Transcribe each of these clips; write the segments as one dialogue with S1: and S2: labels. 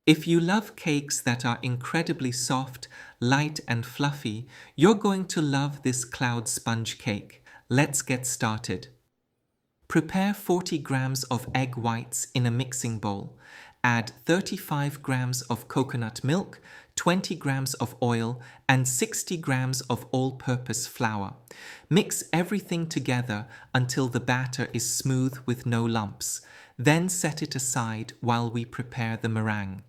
S1: If you love cakes that are incredibly soft, light and fluffy, you're going to love this cloud sponge cake. Let's get started. Prepare 40 grams of egg whites in a mixing bowl. Add 35 grams of coconut milk, 20 grams of oil, and 60 grams of all-purpose flour. Mix everything together until the batter is smooth with no lumps. Then set it aside while we prepare the meringue.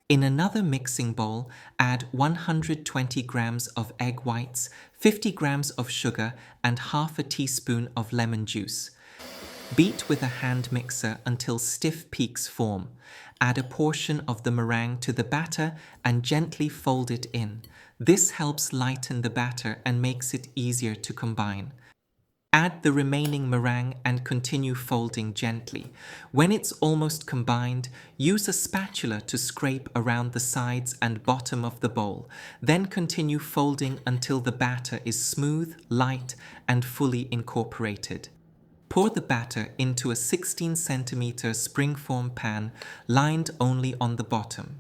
S1: In another mixing bowl, add 120 grams of egg whites, 50 grams of sugar, and half a teaspoon of lemon juice. Beat with a hand mixer until stiff peaks form. Add a portion of the meringue to the batter and gently fold it in. This helps lighten the batter and makes it easier to combine. Add the remaining meringue and continue folding gently. When it's almost combined, use a spatula to scrape around the sides and bottom of the bowl. Then continue folding until the batter is smooth, light, and fully incorporated. Pour the batter into a 16 centimeter springform pan lined only on the bottom.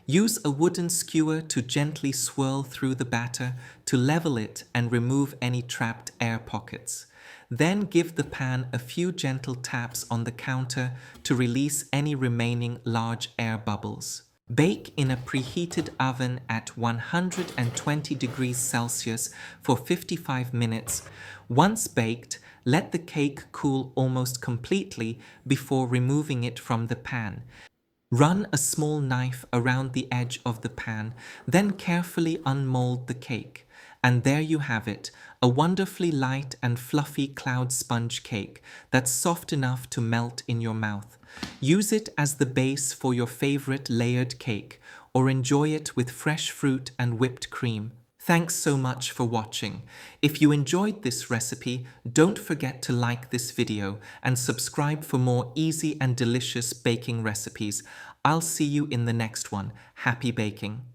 S1: Use a wooden skewer to gently swirl through the batter to level it and remove any trapped air pockets. Then give the pan a few gentle taps on the counter to release any remaining large air bubbles. Bake in a preheated oven at 120 degrees Celsius for 55 minutes. Once baked, let the cake cool almost completely before removing it from the pan. Run a small knife around the edge of the pan, then carefully unmold the cake. And there you have it, a wonderfully light and fluffy cloud sponge cake that's soft enough to melt in your mouth. Use it as the base for your favorite layered cake, or enjoy it with fresh fruit and whipped cream. Thanks so much for watching. If you enjoyed this recipe, don't forget to like this video and subscribe for more easy and delicious baking recipes. I'll see you in the next one. Happy baking!